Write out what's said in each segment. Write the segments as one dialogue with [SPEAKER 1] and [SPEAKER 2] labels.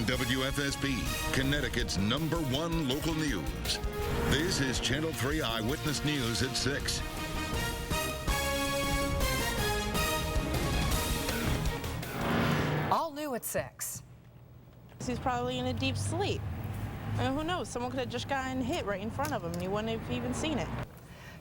[SPEAKER 1] WFSB, Connecticut's #1 local news. This is Channel 3 Eyewitness News at 6.
[SPEAKER 2] All new at 6.
[SPEAKER 3] He's probably in a deep sleep. And who knows? Someone could have just gotten hit right in front of him and you wouldn't have even seen it.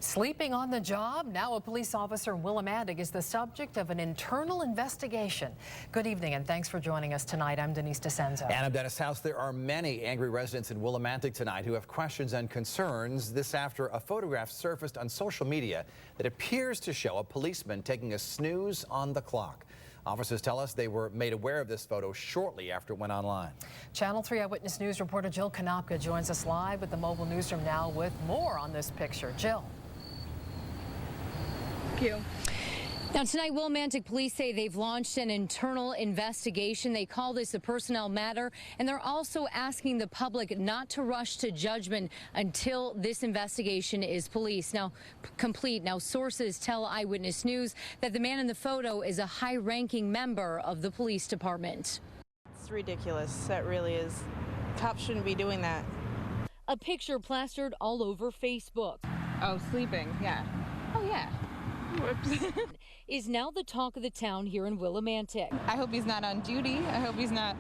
[SPEAKER 2] Sleeping on the job? Now a police officer in Willimantic is the subject of an internal investigation. Good evening and thanks for joining us tonight. I'm Denise DeCenzo.
[SPEAKER 4] And I'm Dennis House. There are many angry residents in Willimantic tonight who have questions and concerns. This after a photograph surfaced on social media that appears to show a policeman taking a snooze on the clock. Officers tell us they were made aware of this photo shortly after it went online. Channel
[SPEAKER 2] 3 Eyewitness News reporter Jill Konopka joins us live with the mobile newsroom now with more on this picture. Jill.
[SPEAKER 5] Thank you. Now tonight, Willimantic police say they've launched an internal investigation. They call this a personnel matter, and they're also asking the public not to rush to judgment until this investigation is complete. Now, sources tell Eyewitness News that the man in the photo is a high-ranking member of the police department.
[SPEAKER 3] It's ridiculous. That really is. Cops shouldn't be doing that.
[SPEAKER 5] A picture plastered all over Facebook.
[SPEAKER 6] Oh, sleeping, yeah. Oh, yeah. Whoops.
[SPEAKER 5] Is now the talk of the town here in Willimantic.
[SPEAKER 6] I hope he's not on duty. I hope he's not,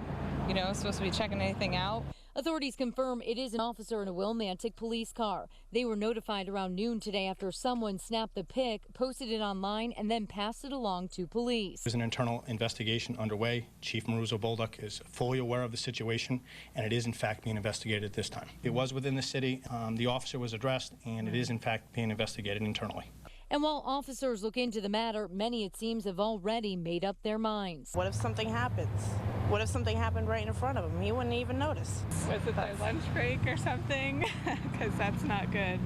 [SPEAKER 6] supposed to be checking anything out.
[SPEAKER 5] Authorities confirm it is an officer in a Willimantic police car. They were notified around noon today after someone snapped the pic, posted it online, and then passed it along to police.
[SPEAKER 7] There's an internal investigation underway. Chief Maruzo Bolduc is fully aware of the situation, and it is in fact being investigated at this time. It was within the city. The officer was addressed, and it is in fact being investigated internally.
[SPEAKER 5] And while officers look into the matter, many, it seems, have already made up their minds.
[SPEAKER 3] What if something happens? What if something happened right in front of him? He wouldn't even notice.
[SPEAKER 6] Was it their lunch break or something? Because that's not good.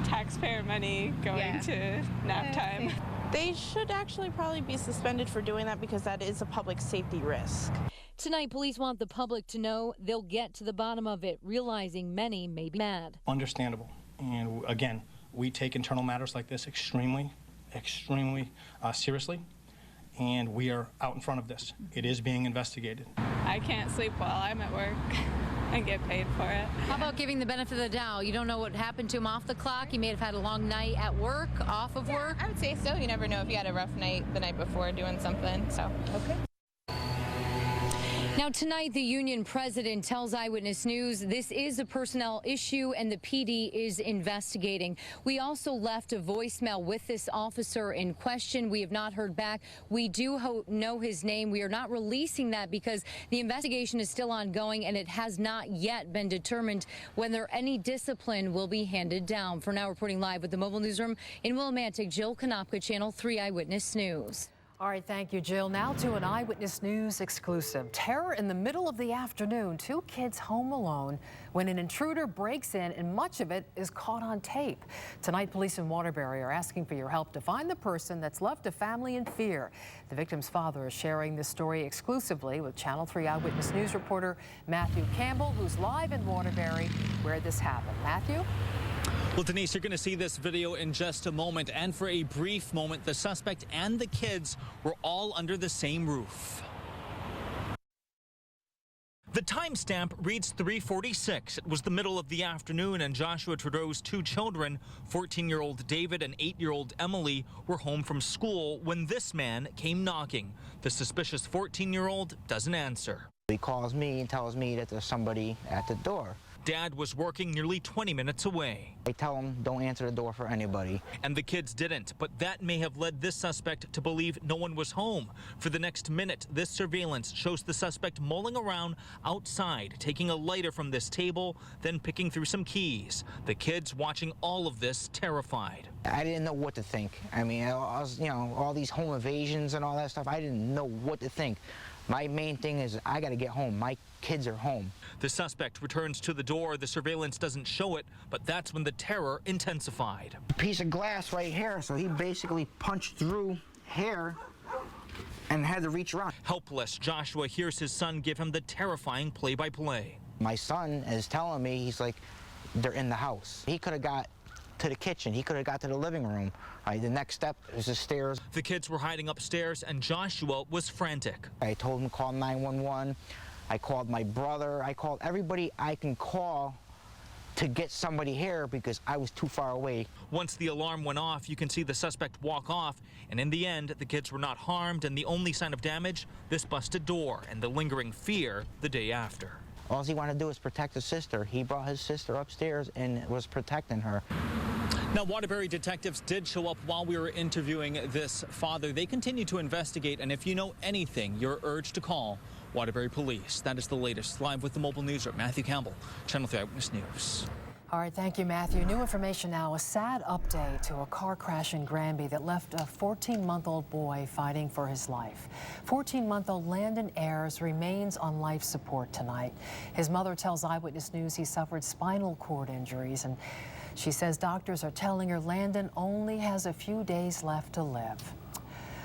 [SPEAKER 6] Taxpayer money going to nap time.
[SPEAKER 3] They should actually probably be suspended for doing that because that is a public safety risk.
[SPEAKER 5] Tonight, police want the public to know they'll get to the bottom of it, realizing many may be mad.
[SPEAKER 7] Understandable. And again, we take internal matters like this extremely seriously, and we are out in front of this. It is being investigated.
[SPEAKER 6] I can't sleep while I'm at work and get paid for it.
[SPEAKER 5] How about giving the benefit of the doubt? You don't know what happened to him off the clock. He may have had a long night at work, off of work.
[SPEAKER 6] I would say so. You never know if you had a rough night the night before doing something. So okay.
[SPEAKER 5] Now tonight, the union president tells Eyewitness News this is a personnel issue and the PD is investigating. We also left a voicemail with this officer in question. We have not heard back. We do know his name. We are not releasing that because the investigation is still ongoing and it has not yet been determined whether any discipline will be handed down. For now, reporting live with the mobile newsroom in Willimantic, Jill Konopka, Channel 3 Eyewitness News.
[SPEAKER 2] All right, thank you, Jill. Now to an Eyewitness News exclusive. Terror in the middle of the afternoon. 2 kids home alone when an intruder breaks in, and much of it is caught on tape. Tonight, police in Waterbury are asking for your help to find the person that's left a family in fear. The victim's father is sharing this story exclusively with Channel 3 Eyewitness News reporter Matthew Campbell, who's live in Waterbury where this happened. Matthew?
[SPEAKER 8] Well, Denise, you're going to see this video in just a moment. And for a brief moment, the suspect and the kids were all under the same roof. The timestamp reads 3:46. It was the middle of the afternoon, and Joshua Trudeau's 2 children, 14-year-old David and 8-year-old Emily, were home from school when this man came knocking. The suspicious 14-year-old doesn't answer.
[SPEAKER 9] He calls me and tells me that there's somebody at the door.
[SPEAKER 8] Dad was working nearly 20 minutes away.
[SPEAKER 9] I tell him, don't answer the door for anybody.
[SPEAKER 8] And the kids didn't, but that may have led this suspect to believe no one was home. For the next minute, this surveillance shows the suspect mulling around outside, taking a lighter from this table, then picking through some keys. The kids watching all of this terrified.
[SPEAKER 9] I didn't know what to think. I mean, I was, all these home invasions and all that stuff, I didn't know what to think. My main thing is I got to get home. My kids are home.
[SPEAKER 8] The suspect returns to the door. The surveillance doesn't show it, but that's when the terror intensified.
[SPEAKER 9] A piece of glass right here, so he basically punched through here and had to reach around.
[SPEAKER 8] Helpless, Joshua hears his son give him the terrifying play-by-play.
[SPEAKER 9] My son is telling me, he's like, they're in the house. He could have got to the kitchen. He could have got to the living room. The next step is the stairs.
[SPEAKER 8] The kids were hiding upstairs, and Joshua was frantic.
[SPEAKER 9] I told him to call 911. I called my brother. I called everybody I can call to get somebody here because I was too far away.
[SPEAKER 8] Once the alarm went off, you can see the suspect walk off, and in the end, the kids were not harmed, and the only sign of damage, this busted door and the lingering fear the day after.
[SPEAKER 9] All he wanted to do was protect his sister. He brought his sister upstairs and was protecting her.
[SPEAKER 10] Now, Waterbury detectives did show up while we were interviewing this father. They continue to investigate, and if you know anything, you're urged to call Waterbury Police. That is the latest. Live with the mobile newsroom, Matthew Campbell, Channel 3 Eyewitness News.
[SPEAKER 2] All right, thank you, Matthew. New information now, a sad update to a car crash in Granby that left a 14-month-old boy fighting for his life. 14-month-old Landon Ayers remains on life support tonight. His mother tells Eyewitness News he suffered spinal cord injuries, and she says doctors are telling her Landon only has a few days left to live.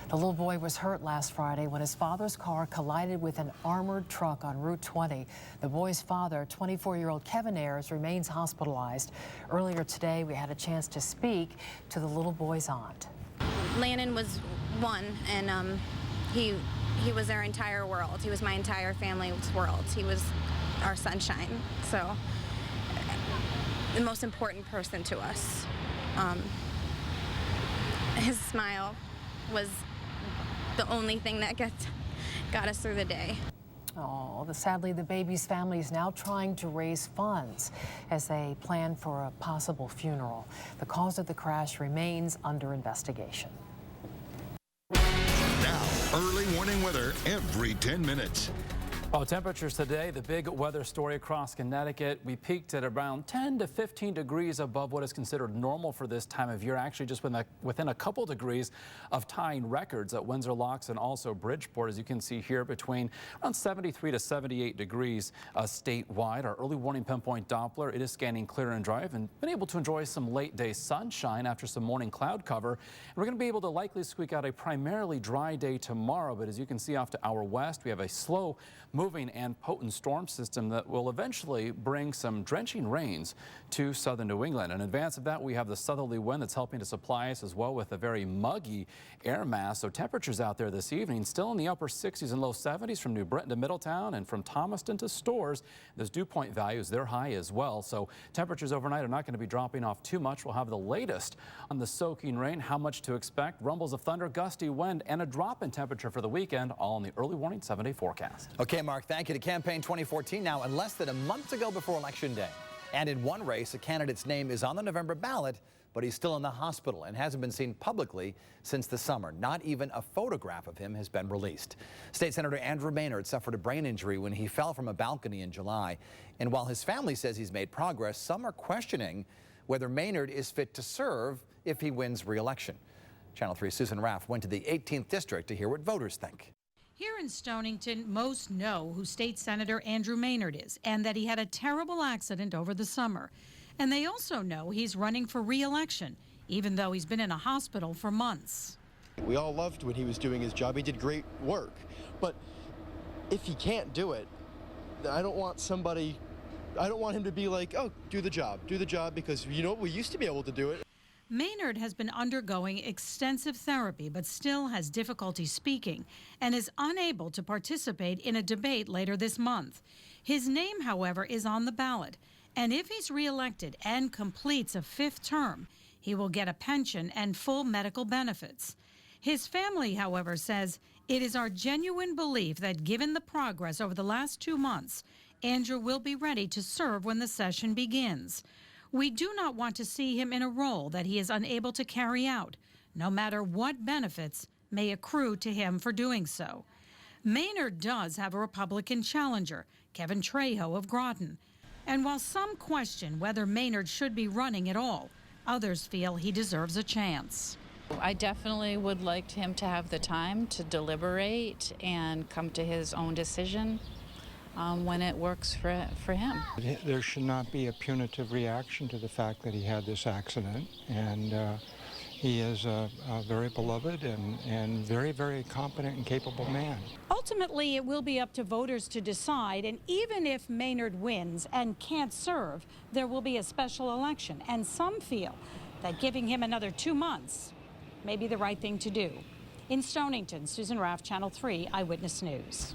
[SPEAKER 2] The little boy was hurt last Friday when his father's car collided with an armored truck on Route 20. The boy's father, 24-year-old Kevin Ayers, remains hospitalized. Earlier today, we had a chance to speak to the little boy's aunt.
[SPEAKER 11] Landon was one, and he was our entire world. He was my entire family's world. He was our sunshine. So, the most important person to us. His smile was the only thing that got us through the day.
[SPEAKER 2] Oh, sadly, the baby's family is now trying to raise funds as they plan for a possible funeral. The cause of the crash remains under investigation.
[SPEAKER 1] Now, early morning weather every 10 minutes.
[SPEAKER 12] Well, temperatures today, the big weather story across Connecticut. We peaked at around 10 to 15 degrees above what is considered normal for this time of year. Actually, just within a couple degrees of tying records at Windsor Locks and also Bridgeport, as you can see here, between around 73 to 78 degrees statewide. Our early warning pinpoint Doppler, it is scanning clear and dry. And been able to enjoy some late day sunshine after some morning cloud cover. And we're going to be able to likely squeak out a primarily dry day tomorrow. But as you can see off to our west, we have a slow moving and potent storm system that will eventually bring some drenching rains to southern New England. In advance of that, we have the southerly wind that's helping to supply us as well with a very muggy air mass. So temperatures out there this evening still in the upper 60s and low 70s from New Britain to Middletown and from Thomaston to Storrs. Those dew point values, they're high as well. So temperatures overnight are not going to be dropping off too much. We'll have the latest on the soaking rain, how much to expect, rumbles of thunder, gusty wind, and a drop in temperature for the weekend, all in the early warning 7-day forecast.
[SPEAKER 4] Okay, Mark, thank you. To Campaign 2014 now, and less than a month to go before Election Day. And in one race, a candidate's name is on the November ballot, but he's still in the hospital and hasn't been seen publicly since the summer. Not even a photograph of him has been released. State Senator Andrew Maynard suffered a brain injury when he fell from a balcony in July. And while his family says he's made progress, some are questioning whether Maynard is fit to serve if he wins re-election. Channel 3's Susan Raff went to the 18th District to hear what voters think.
[SPEAKER 13] Here in Stonington, most know who State Senator Andrew Maynard is and that he had a terrible accident over the summer. And they also know he's running for re-election, even though he's been in a hospital for months.
[SPEAKER 14] We all loved when he was doing his job. He did great work. But if he can't do it, I don't want him to be like, oh, do the job, because, you know, we used to be able to do it.
[SPEAKER 13] Maynard has been undergoing extensive therapy but still has difficulty speaking and is unable to participate in a debate later this month. His name, however, is on the ballot, and if he's reelected and completes a 5th term, he will get a pension and full medical benefits. His family, however, says it is our genuine belief that given the progress over the last 2 months, Andrew will be ready to serve when the session begins. We do not want to see him in a role that he is unable to carry out, no matter what benefits may accrue to him for doing so. Maynard does have a Republican challenger, Kevin Trejo of Groton. And while some question whether Maynard should be running at all, others feel he deserves a chance.
[SPEAKER 15] I definitely would like him to have the time to deliberate and come to his own decision when it works for him.
[SPEAKER 16] There should not be a punitive reaction to the fact that he had this accident, and he is a very beloved and very, very competent and capable man.
[SPEAKER 13] Ultimately, it will be up to voters to decide, and even if Maynard wins and can't serve, there will be a special election, and some feel that giving him another 2 months may be the right thing to do. In Stonington, Susan Raff, Channel 3 Eyewitness News.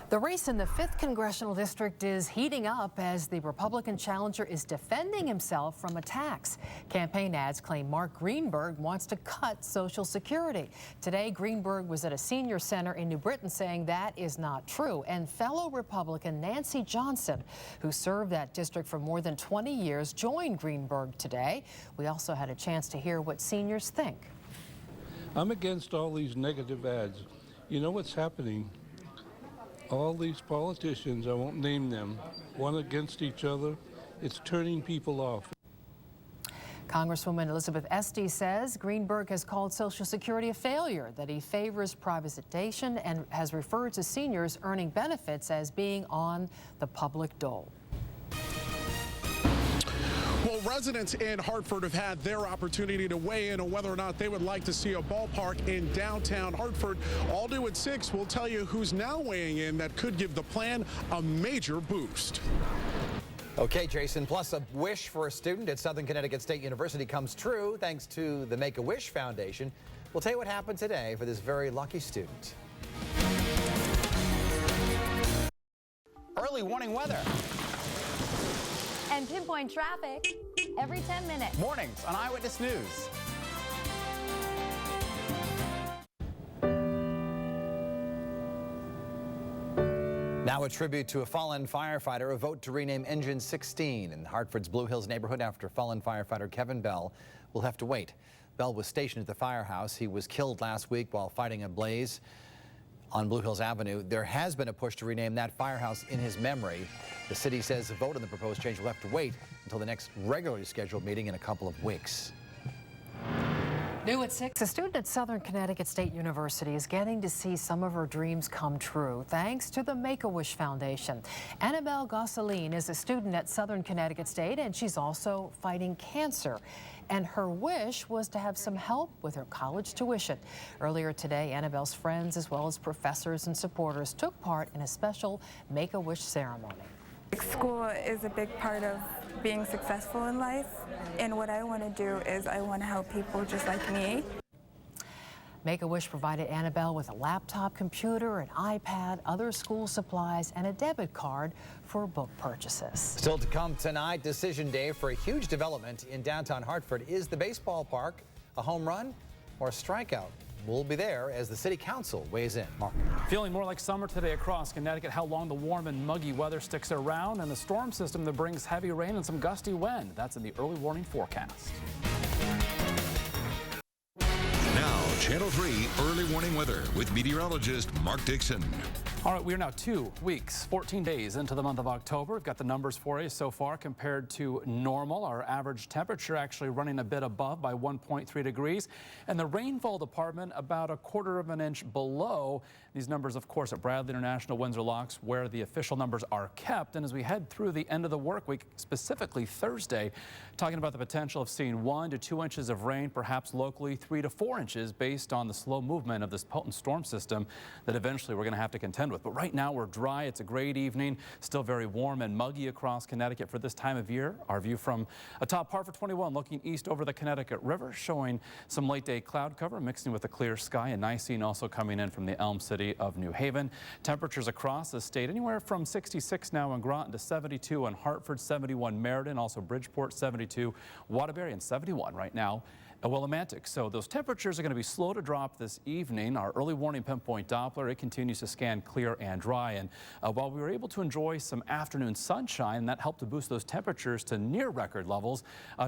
[SPEAKER 2] The race in the 5th Congressional District is heating up as the Republican challenger is defending himself from attacks. Campaign ads claim Mark Greenberg wants to cut Social Security. Today, Greenberg was at a senior center in New Britain saying that is not true. And fellow Republican Nancy Johnson, who served that district for more than 20 years, joined Greenberg today. We also had a chance to hear what seniors think.
[SPEAKER 17] I'm against all these negative ads. You know what's happening? All these politicians, I won't name them, one against each other. It's turning people off.
[SPEAKER 2] Congresswoman Elizabeth Estes says Greenberg has called Social Security a failure, that he favors privatization and has referred to seniors earning benefits as being on the public dole.
[SPEAKER 18] Well, residents in Hartford have had their opportunity to weigh in on whether or not they would like to see a ballpark in downtown Hartford. All due at 6, we'll tell you who's now weighing in that could give the plan a major boost.
[SPEAKER 4] Okay, Jason, plus a wish for a student at Southern Connecticut State University comes true thanks to the Make-A-Wish Foundation. We'll tell you what happened today for this very lucky student. Early warning weather.
[SPEAKER 19] And pinpoint traffic every 10 minutes.
[SPEAKER 4] Mornings on Eyewitness News. Now a tribute to a fallen firefighter, a vote to rename Engine 16 in Hartford's Blue Hills neighborhood after fallen firefighter Kevin Bell will have to wait. Bell was stationed at the firehouse. He was killed last week while fighting a blaze on Blue Hills Avenue. There has been a push to rename that firehouse in his memory. The city says the vote on the proposed change will have to wait until the next regularly scheduled meeting in a couple of weeks.
[SPEAKER 2] New at 6, a student at Southern Connecticut State University is getting to see some of her dreams come true thanks to the Make-A-Wish Foundation. Annabelle Gosselin is a student at Southern Connecticut State, and she's also fighting cancer. And her wish was to have some help with her college tuition. Earlier today, Annabelle's friends as well as professors and supporters took part in a special Make-A-Wish ceremony.
[SPEAKER 20] School is a big part of being successful in life, and what I want to do is I want to help people just like me.
[SPEAKER 2] Make-A-Wish provided Annabelle with a laptop computer, an iPad, other school supplies, and a debit card for book purchases.
[SPEAKER 4] Still to come tonight, decision day for a huge development in downtown Hartford. Is the baseball park a home run or a strikeout? We'll be there as the city council weighs in. Mark.
[SPEAKER 12] Feeling more like summer today across Connecticut. How long the warm and muggy weather sticks around, and the storm system that brings heavy rain and some gusty wind. That's in the early warning forecast.
[SPEAKER 1] Now, Channel 3 early warning weather with meteorologist Mark Dixon.
[SPEAKER 12] All right, we are now 2 weeks, 14 days into the month of October. We've got the numbers for you so far compared to normal. Our average temperature actually running a bit above by 1.3 degrees. And the rainfall department about 1/4 of an inch below. These numbers, of course, at Bradley International Windsor Locks, where the official numbers are kept. And as we head through the end of the work week, specifically Thursday, talking about the potential of seeing 1 to 2 inches of rain, perhaps locally 3 to 4 inches, based on the slow movement of this potent storm system that eventually we're going to have to contend with. But right now we're dry. It's a great evening. Still very warm and muggy across Connecticut for this time of year. Our view from atop Hartford 21 looking east over the Connecticut River, showing some late day cloud cover mixing with a clear sky, and nice scene also coming in from the Elm City of New Haven. Temperatures across the state anywhere from 66 now in Groton to 72 in Hartford, 71 Meriden, also Bridgeport 72, Waterbury, and 71 right now at Willimantic. So those temperatures are going to be slow to drop this evening. Our early warning pinpoint Doppler, it continues to scan clear and dry. And while we were able to enjoy some afternoon sunshine, that helped to boost those temperatures to near record levels.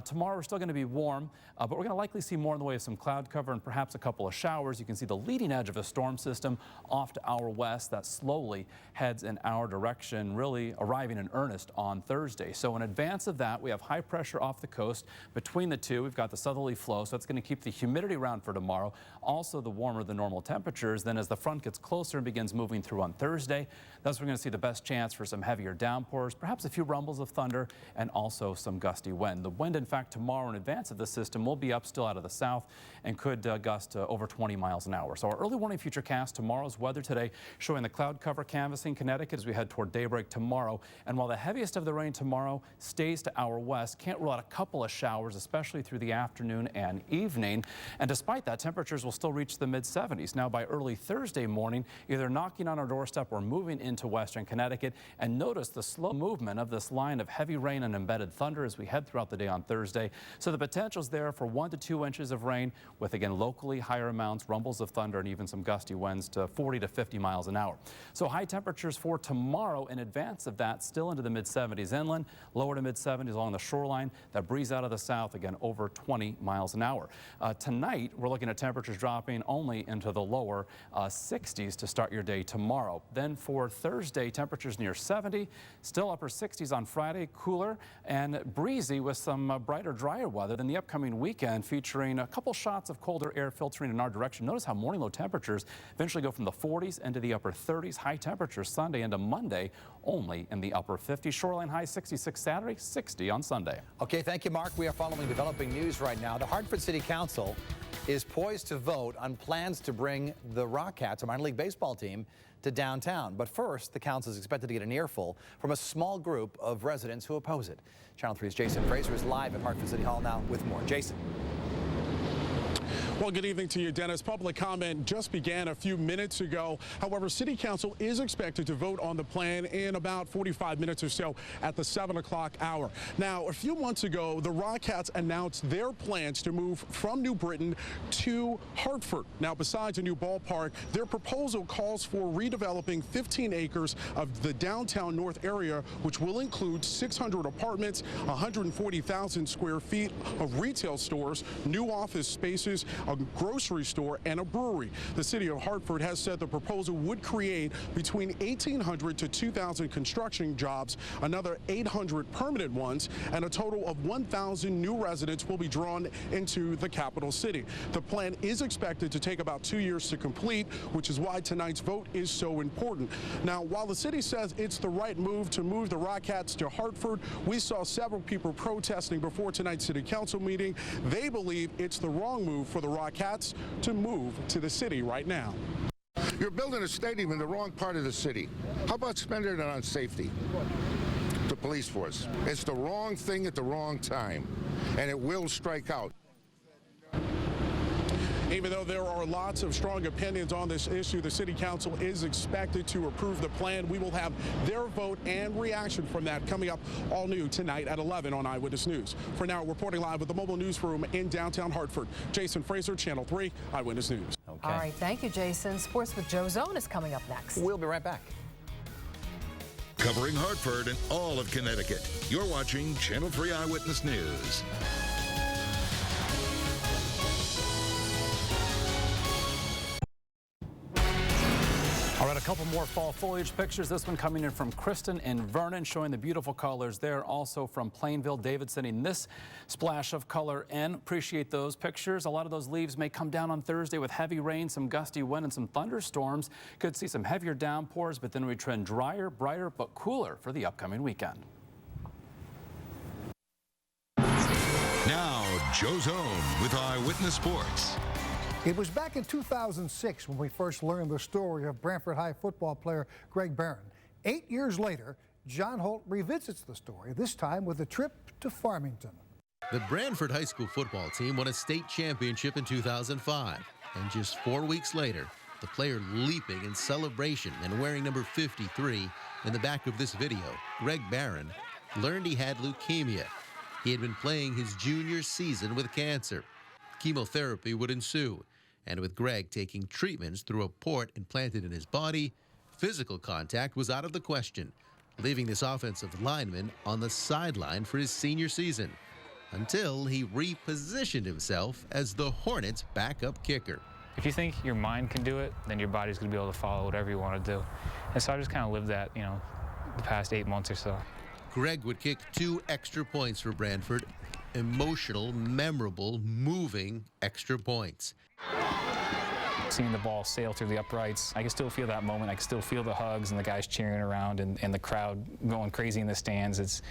[SPEAKER 12] Tomorrow we're still going to be warm, but we're going to likely see more in the way of some cloud cover and perhaps a couple of showers. You can see the leading edge of a storm system off to our west that slowly heads in our direction, really arriving in earnest on Thursday. So in advance of that, we have high pressure off the coast. Between the two, we've got the southerly flow. So that's going to keep the humidity around for tomorrow. Also the warmer than normal temperatures. Then as the front gets closer and begins moving through on Thursday, that's when we're going to see the best chance for some heavier downpours, perhaps a few rumbles of thunder, and also some gusty wind. The wind, in fact, tomorrow in advance of the system will be up still out of the south and could gust over 20 miles an hour. So our early warning futurecast, tomorrow's weather today, showing the cloud cover canvassing Connecticut as we head toward daybreak tomorrow. And while the heaviest of the rain tomorrow stays to our west, can't rule out a couple of showers, especially through the afternoon and and evening. And despite that, temperatures will still reach the mid-70s. Now, by early Thursday morning, either knocking on our doorstep or moving into western Connecticut. And notice the slow movement of this line of heavy rain and embedded thunder as we head throughout the day on Thursday. So the potential is there for 1 to 2 inches of rain with, again, locally higher amounts, rumbles of thunder, and even some gusty winds to 40 to 50 miles an hour. So high temperatures for tomorrow. In advance of that, still into the mid-70s inland, lower to mid-70s along the shoreline. That breeze out of the south, again, over 20 miles an hour. Tonight, we're looking at temperatures dropping only into the lower 60s to start your day tomorrow. Then for Thursday, temperatures near 70, still upper 60s on Friday, cooler and breezy with some brighter, drier weather. Then the upcoming weekend featuring a couple shots of colder air filtering in our direction. Notice how morning low temperatures eventually go from the 40s into the upper 30s. High temperatures Sunday into Monday only in the upper 50s. Shoreline high 66 Saturday, 60 on Sunday.
[SPEAKER 4] Okay, thank you, Mark. We are following developing news right now. The Hartford City Council is poised to vote on plans to bring the Rockettes, a minor league baseball team, to downtown. But first, the council is expected to get an earful from a small group of residents who oppose it. Channel 3's Jason Fraser is live at Hartford City Hall now with more. Jason.
[SPEAKER 18] Well, good evening to you, Dennis. Public comment just began a few minutes ago. However, City Council is expected to vote on the plan in about 45 minutes or so at the 7 o'clock hour. Now, a few months ago, the Rockettes announced their plans to move from New Britain to Hartford. Now, besides a new ballpark, their proposal calls for redeveloping 15 acres of the downtown north area, which will include 600 apartments, 140,000 square feet of retail stores, new office spaces, a grocery store, and a brewery. The city of Hartford has said the proposal would create between 1,800 to 2,000 construction jobs, another 800 permanent ones, and a total of 1,000 new residents will be drawn into the capital city. The plan is expected to take about 2 years to complete, which is why tonight's vote is so important. Now, while the city says it's the right move to move the Rockettes to Hartford, we saw several people protesting before tonight's city council meeting. They believe it's the wrong move for the Rockettes to move to the city right now.
[SPEAKER 21] You're building a stadium in the wrong part of the city. How about spending it on safety? The police force. It's the wrong thing at the wrong time, and it will strike out.
[SPEAKER 18] Even though there are lots of strong opinions on this issue, the City Council is expected to approve the plan. We will have their vote and reaction from that coming up all new tonight at 11 on Eyewitness News. For now, reporting live with the mobile newsroom in downtown Hartford, Jason Fraser, Channel 3, Eyewitness News.
[SPEAKER 4] Okay.
[SPEAKER 2] All right, thank you, Jason. Sports with Joe Zone is coming up next.
[SPEAKER 4] We'll be right back.
[SPEAKER 1] Covering Hartford and all of Connecticut, you're watching Channel 3 Eyewitness News.
[SPEAKER 12] All right, a couple more fall foliage pictures. This one coming in from Kristen and Vernon, showing the beautiful colors there. Also from Plainville, David sending this splash of color in. Appreciate those pictures. A lot of those leaves may come down on Thursday with heavy rain, some gusty wind, and some thunderstorms. Could see some heavier downpours, but then we trend drier, brighter, but cooler for the upcoming weekend.
[SPEAKER 1] Now, Joe Zone with Eyewitness Sports.
[SPEAKER 22] It was back in 2006 when we first learned the story of Branford High football player Greg Barron. 8 years later, John Holt revisits the story, this time with a trip to Farmington.
[SPEAKER 23] The Branford High School football team won a state championship in 2005. And just 4 weeks later, the player leaping in celebration and wearing number 53 in the back of this video, Greg Barron, learned he had leukemia. He had been playing his junior season with cancer. Chemotherapy would ensue, and with Greg taking treatments through a port implanted in his body, physical contact was out of the question, leaving this offensive lineman on the sideline for his senior season, until he repositioned himself as the Hornets' backup kicker.
[SPEAKER 24] If you think your mind can do it, then your body's going to be able to follow whatever you want to do. And so I just kind of lived that, the past 8 months or so.
[SPEAKER 23] Greg would kick 2 extra points for Branford. Emotional, memorable, moving extra points.
[SPEAKER 24] Seeing the ball sail through the uprights, I can still feel that moment. I can still feel the hugs and the guys cheering around and the crowd going crazy in the stands. It's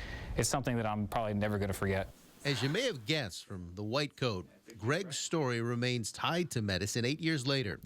[SPEAKER 24] something that I'm probably never going to forget.
[SPEAKER 23] As you may have guessed from the white coat, Greg's story remains tied to medicine 8 years later.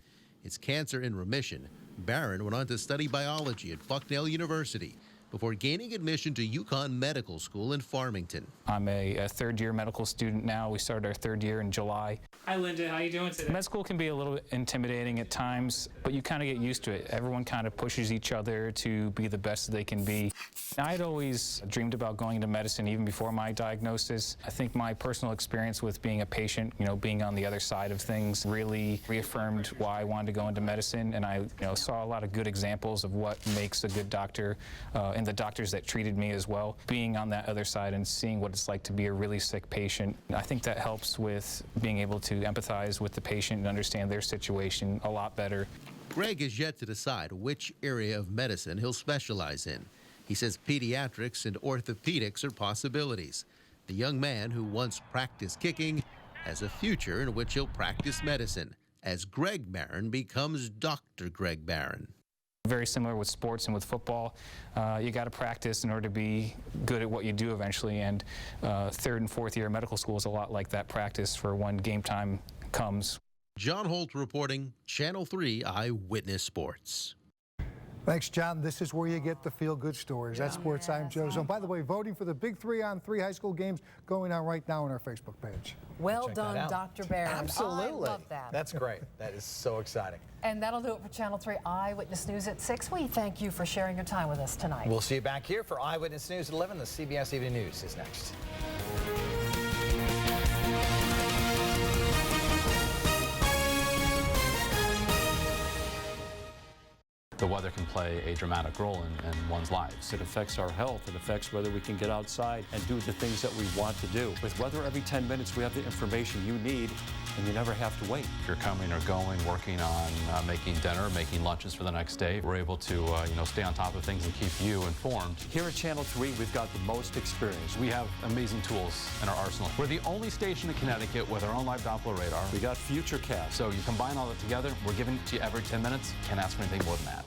[SPEAKER 23] It's cancer in remission. Barron went on to study biology at Bucknell University. before gaining admission to UConn Medical School in Farmington.
[SPEAKER 24] I'm a third-year medical student now. We started our third year in July.
[SPEAKER 3] Hi, Linda. How you doing today?
[SPEAKER 24] Med school can be a little intimidating at times, but you kind of get used to it. Everyone kind of pushes each other to be the best that they can be. I'd always dreamed about going into medicine even before my diagnosis. I think my personal experience with being a patient, being on the other side of things, really reaffirmed why I wanted to go into medicine, and I saw a lot of good examples of what makes a good doctor and the doctors that treated me as well. Being on that other side and seeing what it's like to be a really sick patient, I think that helps with being able to empathize with the patient and understand their situation a lot better.
[SPEAKER 23] Greg is yet to decide which area of medicine he'll specialize in. He says pediatrics and orthopedics are possibilities. The young man who once practiced kicking has a future in which he'll practice medicine as Greg Barron becomes Dr. Greg Barron.
[SPEAKER 24] Very similar with sports and with football. You got to practice in order to be good at what you do eventually, and third and fourth year medical school is a lot like that practice for when game time comes.
[SPEAKER 23] John Holt reporting, Channel 3 Eyewitness Sports.
[SPEAKER 22] Thanks, John. This is where you get the feel-good stories. That's Sports Time, Joe. So, by the way, voting for the big 3-on-3 high school games going on right now on our Facebook page.
[SPEAKER 2] Well done, Dr. Barron.
[SPEAKER 4] Absolutely.
[SPEAKER 2] I love that.
[SPEAKER 4] That's great. That is so exciting.
[SPEAKER 2] And that'll do it for Channel 3 Eyewitness News at 6. We thank you for sharing your time with us tonight.
[SPEAKER 4] We'll see you back here for Eyewitness News at 11. The CBS Evening News is next.
[SPEAKER 5] The weather can play a dramatic role in one's lives. It affects our health. It affects whether we can get outside and do the things that we want to do. With weather every 10 minutes, we have the information you need, and you never have to wait. If you're coming or going, working on making dinner, making lunches for the next day, we're able to stay on top of things and keep you informed. Here at Channel 3, we've got the most experience. We have amazing tools in our arsenal. We're the only station in Connecticut with our own live Doppler radar. We got FUTURECAST. So you combine all that together, we're giving it to you every 10 minutes. Can't ask for anything more than that.